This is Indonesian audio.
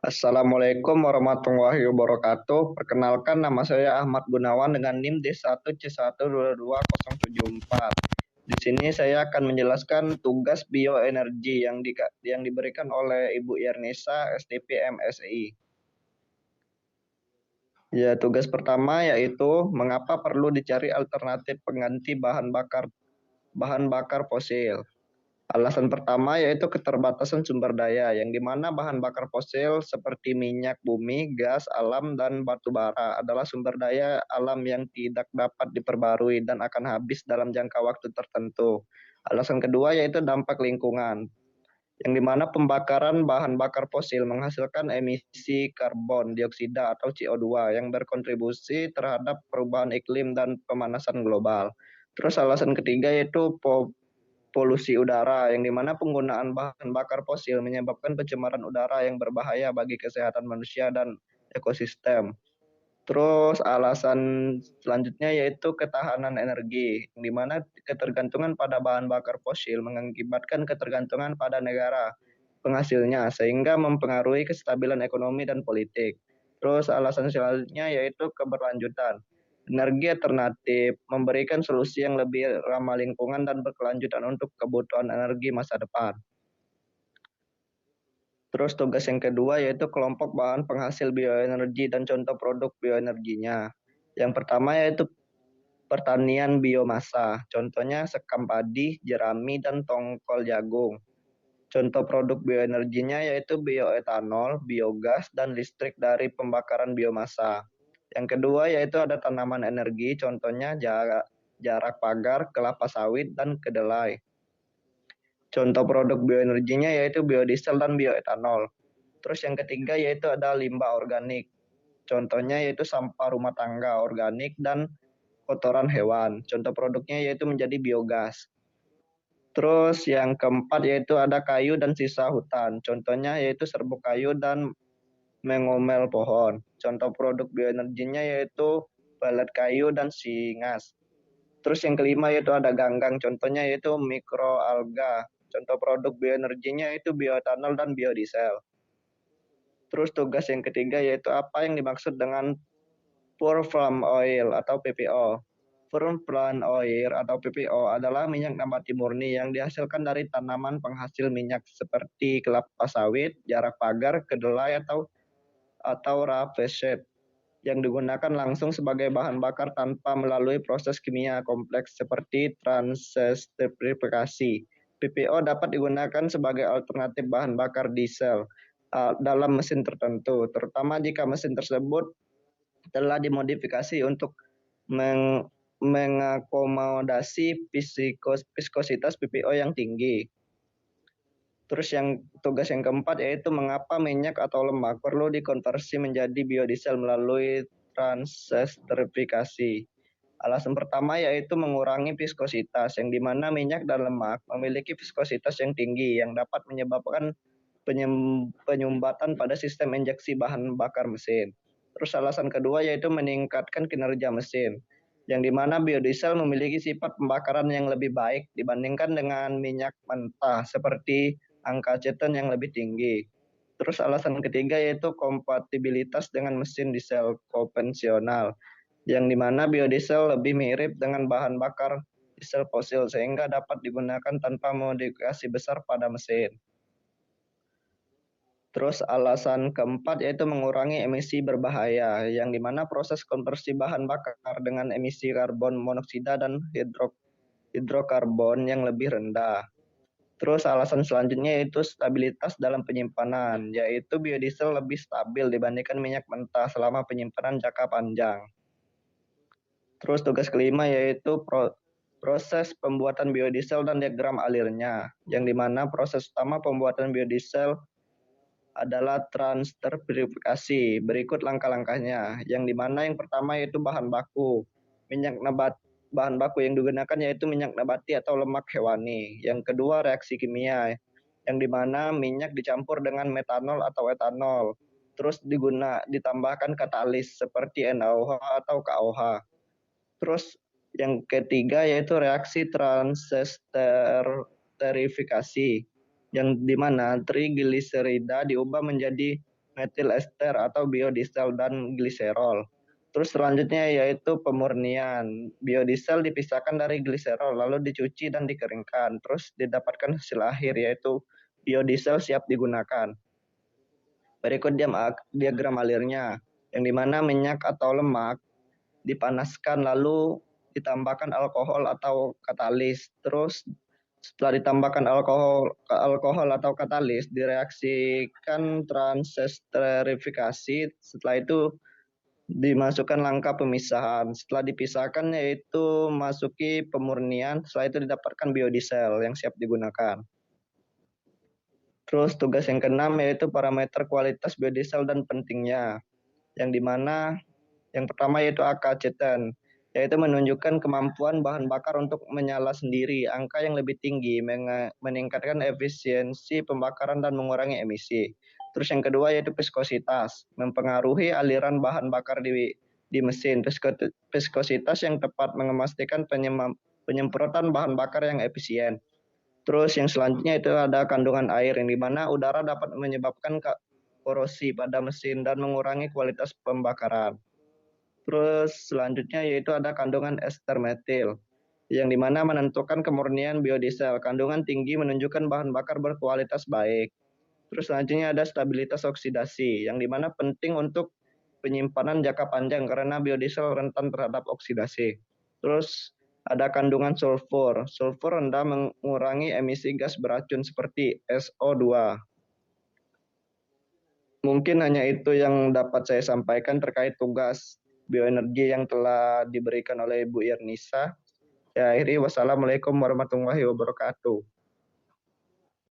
Assalamualaikum warahmatullahi wabarakatuh. Perkenalkan nama saya Ahmad Gunawan dengan NIM D1C1222074. Di sini saya akan menjelaskan tugas bioenergi yang diberikan oleh Ibu Yernisa, STP MSI. Ya, tugas pertama yaitu mengapa perlu dicari alternatif pengganti bahan bakar fosil. Alasan pertama yaitu keterbatasan sumber daya, yang dimana bahan bakar fosil seperti minyak bumi, gas alam, dan batu bara adalah sumber daya alam yang tidak dapat diperbarui dan akan habis dalam jangka waktu tertentu. Alasan kedua yaitu dampak lingkungan, yang dimana pembakaran bahan bakar fosil menghasilkan emisi karbon dioksida atau CO2 yang berkontribusi terhadap perubahan iklim dan pemanasan global. Terus alasan ketiga yaitu polusi udara, yang dimana penggunaan bahan bakar fosil menyebabkan pencemaran udara yang berbahaya bagi kesehatan manusia dan ekosistem. Terus alasan selanjutnya yaitu ketahanan energi, di mana ketergantungan pada bahan bakar fosil mengakibatkan ketergantungan pada negara penghasilnya, sehingga mempengaruhi kestabilan ekonomi dan politik. Terus alasan selanjutnya yaitu keberlanjutan. Energi alternatif memberikan solusi yang lebih ramah lingkungan dan berkelanjutan untuk kebutuhan energi masa depan. Terus tugas yang kedua yaitu kelompok bahan penghasil bioenergi dan contoh produk bioenerginya. Yang pertama yaitu pertanian biomasa, contohnya sekam padi, jerami, dan tongkol jagung. Contoh produk bioenerginya yaitu bioetanol, biogas, dan listrik dari pembakaran biomasa. Yang kedua yaitu ada tanaman energi, contohnya jarak pagar, kelapa sawit, dan kedelai. Contoh produk bioenerginya yaitu biodiesel dan bioetanol. Terus yang ketiga yaitu ada limbah organik. Contohnya yaitu sampah rumah tangga organik dan kotoran hewan. Contoh produknya yaitu menjadi biogas. Terus yang keempat yaitu ada kayu dan sisa hutan. Contohnya yaitu serbuk kayu dan mengomel pohon. Contoh produk bioenerginya yaitu balet kayu dan singas. Terus yang kelima yaitu ada ganggang. Contohnya yaitu mikroalga. Contoh produk bioenerginya yaitu bioetanol dan biodiesel. Terus tugas yang ketiga yaitu apa yang dimaksud dengan pure palm oil atau PPO. Pure palm oil atau PPO adalah minyak nabati murni yang dihasilkan dari tanaman penghasil minyak seperti kelapa sawit, jarak pagar, kedelai atau rapeseed, yang digunakan langsung sebagai bahan bakar tanpa melalui proses kimia kompleks seperti transesterifikasi. PPO dapat digunakan sebagai alternatif bahan bakar diesel dalam mesin tertentu, terutama jika mesin tersebut telah dimodifikasi untuk mengakomodasi viskositas PPO yang tinggi. Terus tugas yang keempat yaitu mengapa minyak atau lemak perlu dikonversi menjadi biodiesel melalui transesterifikasi. Alasan pertama yaitu mengurangi viskositas, yang dimana minyak dan lemak memiliki viskositas yang tinggi yang dapat menyebabkan penyumbatan pada sistem injeksi bahan bakar mesin. Terus alasan kedua yaitu meningkatkan kinerja mesin, yang dimana biodiesel memiliki sifat pembakaran yang lebih baik dibandingkan dengan minyak mentah seperti angka aceton yang lebih tinggi. Terus alasan ketiga yaitu kompatibilitas dengan mesin diesel konvensional, yang dimana biodiesel lebih mirip dengan bahan bakar diesel fosil sehingga dapat digunakan tanpa modifikasi besar pada mesin. Terus alasan keempat yaitu mengurangi emisi berbahaya, yang dimana proses konversi bahan bakar dengan emisi karbon monoksida dan hidrokarbon yang lebih rendah. Terus alasan selanjutnya yaitu stabilitas dalam penyimpanan, yaitu biodiesel lebih stabil dibandingkan minyak mentah selama penyimpanan jangka panjang. Terus tugas kelima yaitu proses pembuatan biodiesel dan diagram alirnya, yang dimana proses utama pembuatan biodiesel adalah transesterifikasi. Berikut langkah-langkahnya, yang dimana yang pertama yaitu bahan baku. Bahan baku yang digunakan yaitu minyak nabati atau lemak hewani. Yang kedua reaksi kimia, yang dimana minyak dicampur dengan metanol atau etanol. Terus ditambahkan katalis seperti NaOH atau KOH. Terus yang ketiga yaitu reaksi transesterifikasi, yang dimana trigliserida diubah menjadi metil ester atau biodiesel dan gliserol. Terus selanjutnya yaitu pemurnian. Biodiesel dipisahkan dari gliserol lalu dicuci dan dikeringkan. Terus didapatkan hasil akhir yaitu biodiesel siap digunakan. Berikut diagram alirnya, yang dimana minyak atau lemak dipanaskan lalu ditambahkan alkohol atau katalis. Terus setelah ditambahkan alkohol atau katalis, direaksikan transesterifikasi. Setelah itu dimasukkan langkah pemisahan. Setelah dipisahkan yaitu masuki pemurnian. Setelah itu didapatkan biodiesel yang siap digunakan. Terus tugas yang keenam yaitu parameter kualitas biodiesel dan pentingnya. Yang dimana yang pertama yaitu AKC10, yaitu menunjukkan kemampuan bahan bakar untuk menyala sendiri. Angka yang lebih tinggi meningkatkan efisiensi pembakaran dan mengurangi emisi. Terus yang kedua yaitu viskositas, mempengaruhi aliran bahan bakar di mesin. Viskositas yang tepat memastikan penyemprotan bahan bakar yang efisien. Terus yang selanjutnya itu ada kandungan air, yang dimana udara dapat menyebabkan korosi pada mesin dan mengurangi kualitas pembakaran. Terus selanjutnya yaitu ada kandungan ester metil, yang dimana menentukan kemurnian biodiesel. Kandungan tinggi menunjukkan bahan bakar berkualitas baik. Terus selanjutnya ada stabilitas oksidasi, yang dimana penting untuk penyimpanan jangka panjang karena biodiesel rentan terhadap oksidasi. Terus ada kandungan sulfur. Sulfur rendah mengurangi emisi gas beracun seperti SO2. Mungkin hanya itu yang dapat saya sampaikan terkait tugas bioenergi yang telah diberikan oleh Ibu Irnisa. Ya, akhiri wassalamualaikum warahmatullahi wabarakatuh.